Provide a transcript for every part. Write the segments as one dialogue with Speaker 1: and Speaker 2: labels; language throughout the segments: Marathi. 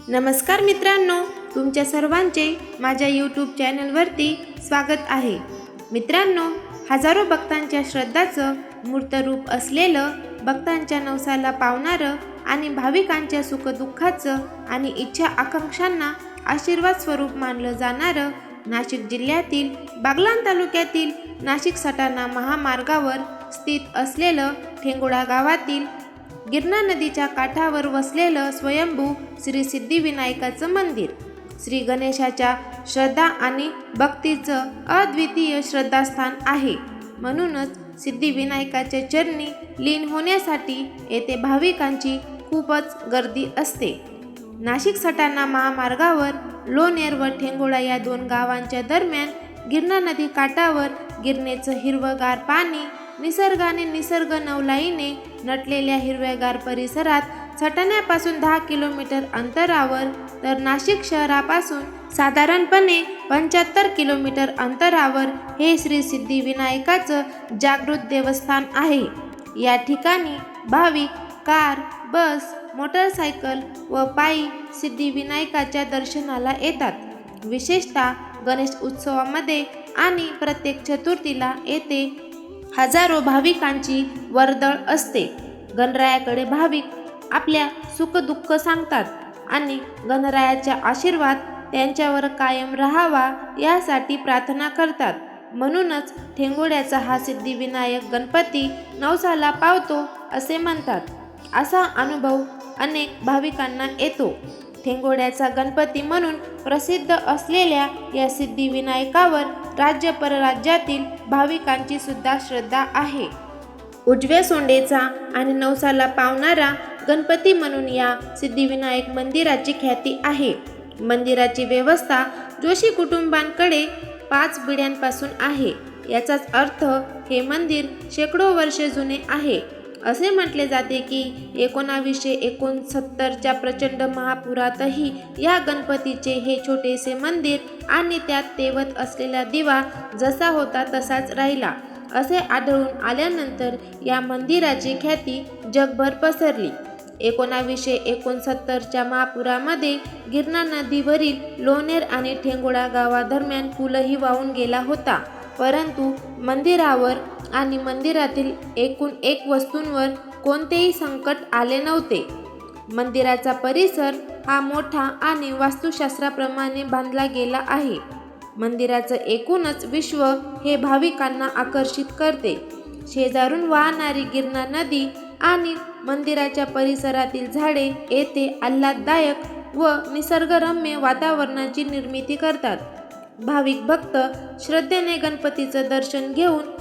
Speaker 1: नमस्कार मित्रांनो, तुमच्या सर्वांचे माझ्या यूट्यूब चॅनलवरती स्वागत आहे। मित्रांनो, हजारो भक्तांच्या श्रद्धाचं मूर्त रूप असलेलं, भक्तांच्या नवसाला पावणारं आणि भाविकांच्या सुखदुःखाचं आणि इच्छा आकांक्षांना आशीर्वाद स्वरूप मानलं जाणारं नाशिक जिल्ह्यातील बागलाण तालुक्यातील नाशिक सटाणा महामार्गावर स्थित असलेलं ठेंगोडा गावातील गिरणा नदीच्या काठावर वसलेलं स्वयंभू श्री सिद्धिविनायकाचं मंदिर श्री गणेशाच्या श्रद्धा आणि भक्तीचं अद्वितीय श्रद्धास्थान आहे। म्हणूनच सिद्धिविनायकाच्या चरणी लीन होण्यासाठी येथे भाविकांची खूपच गर्दी असते। नाशिक सटाणा महामार्गावर लोणेर व ठेंगोडा या दोन गावांच्या दरम्यान गिरणा नदी काठावर गिरणेचं हिरवगार पाणी निसर्गाने निसर्ग नवलाईने नटलेल्या हिरव्यागार परिसरात सटाण्यापासून 10 किलोमीटर अंतरावर तर नाशिक शहरापासून साधारणपणे 75 किलोमीटर अंतरावर हे श्री सिद्धिविनायकाचं जागृत देवस्थान आहे। या ठिकाणी भाविक कार, बस, मोटरसायकल व पायी सिद्धिविनायकाच्या दर्शनाला येतात। विशेषतः गणेश उत्सवामध्ये आणि प्रत्येक चतुर्थीला येथे हजारो भाविकांची वर्दळ असते। गणरायाकडे भाविक आपल्या सुखदुःख सांगतात आणि गणरायाचा आशीर्वाद त्यांच्यावर कायम राहावा यासाठी प्रार्थना करतात। म्हणूनच ठेंगोड्याचा हा सिद्धिविनायक गणपती नवसाला पावतो असे म्हणतात। असा अनुभव अनेक भाविकांना येतो। ठेंगोड्याचा गणपती म्हणून प्रसिद्ध असलेल्या या सिद्धिविनायकावर राज्य परराज्यातील भाविकांची सुद्धा श्रद्धा आहे। उजव्या सोंडेचा आणि नवसाला पावणारा गणपती म्हणून या सिद्धिविनायक मंदिराची ख्याती आहे। मंदिराची व्यवस्था जोशी कुटुंबांकडे 5 पिढ्यांपासून आहे। याचाच अर्थ हे मंदिर शेकडो वर्षे जुने आहे। असे म्हटले जाते की 1969च्या प्रचंड महापुरातही या गणपतीचे हे छोटेसे मंदिर आणि त्यात तेवत असलेला दिवा जसा होता तसाच राहिला असे आढळून आल्यानंतर या मंदिराची ख्याती जगभर पसरली। 1969च्या महापुरामध्ये गिरणा नदीवरील लोणेर आणि ठेंगोडा गावादरम्यान पूलही वाहून गेला होता, परंतु मंदिरावर आणि मंदिरातील एकूण एक वस्तूंवर कोणतेही संकट आले नव्हते। मंदिराचा परिसर हा मोठा आणि वास्तुशास्त्राप्रमाणे बांधला गेला आहे। मंदिराचं एकूणच विश्व हे भाविकांना आकर्षित करते। शेजारून वाहणारी गिरणा नदी आणि मंदिराच्या परिसरातील झाडे येथे आल्हाददायक व निसर्गरम्य वातावरणाची निर्मिती करतात। भाविक भक्त श्रद्धेने गणपतीचं दर्शन घेऊन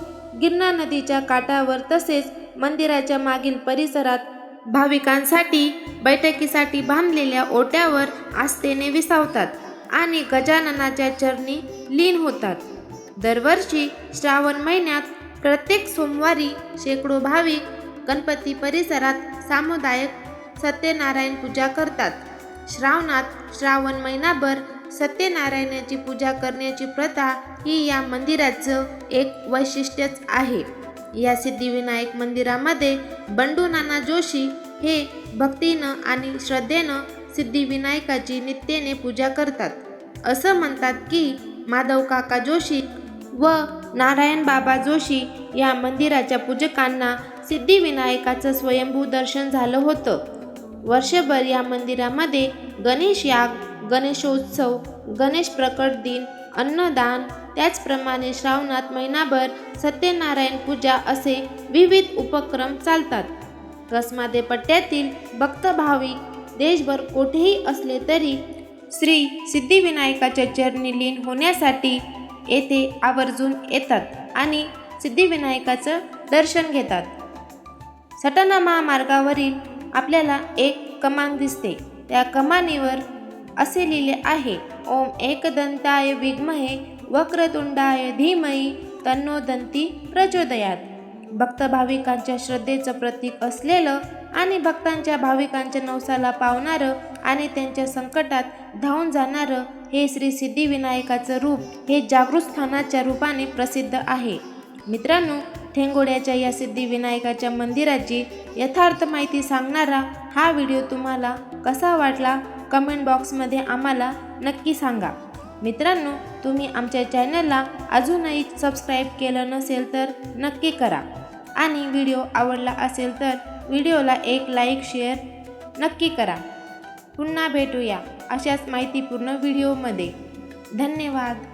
Speaker 1: गिरणा नदीच्या काठावर तसेच मंदिराच्या मागील परिसरात भाविकांसाठी बैठकीसाठी बांधलेल्या ओट्यावर आस्थेने विसावतात आणि गजाननाच्या चरणी लीन होतात। दरवर्षी श्रावण महिन्यात प्रत्येक सोमवारी शेकडो भाविक गणपती परिसरात सामुदायिक सत्यनारायण पूजा करतात। श्रावण महिनाभर सत्यनारायणाची पूजा करण्याची प्रथा ही या मंदिराचं एक वैशिष्ट्यच आहे। या सिद्धिविनायक मंदिरामध्ये बंडू नाना जोशी हे भक्तीनं आणि श्रद्धेनं सिद्धिविनायकाची नित्येने पूजा करतात। असं म्हणतात की माधव काका जोशी व नारायण बाबा जोशी या मंदिराच्या पूजकांना सिद्धिविनायकाचं स्वयंभू दर्शन झालं होतं। वर्षभर या मंदिरामध्ये गणेश याग, गणेशोत्सव, गणेश प्रकट दिन, अन्नदान, त्याचप्रमाणे श्रावणात महिनाभर सत्यनारायण पूजा असे विविध उपक्रम चालतात। कसमादे पट्ट्यातील भक्त भाविक देशभर कोठेही असले तरी श्री सिद्धिविनायकाच्या चरणी लीन होण्यासाठी येथे आवर्जून येतात आणि सिद्धिविनायकाचं दर्शन घेतात। सटाणा महामार्गावरील आपल्याला एक कमान दिसते। त्या कमानीवर असे लिहिले आहे, ओम एकदंताय विद्महे वक्रतुंडाय धीमहि तन्नो दंती प्रचोदयात। भक्त भाविकांच्या श्रद्धेचं प्रतीक असलेलं आणि भक्तांच्या भाविकांच्या नवसाला पावणारं आणि त्यांच्या संकटात धावून जाणारं हे श्री सिद्धिविनायकाचं रूप हे जागृत स्थानाच्या रूपाने प्रसिद्ध आहे। मित्रांनो, ठेंगोड्याच्या या सिद्धिविनायकाच्या मंदिराची यथार्थ माहिती सांगणारा हा व्हिडिओ तुम्हाला कसा वाटला कमेंट बॉक्समध्ये आम्हाला नक्की सांगा. मित्रांनो, तुम्ही आमच्या चॅनलला अजूनही सबस्क्राईब केलं नसेल तर नक्की करा आणि व्हिडिओ आवडला असेल तर व्हिडिओला एक लाईक शेअर नक्की करा. पुन्हा भेटूया अशाच माहितीपूर्ण व्हिडिओमध्ये. धन्यवाद.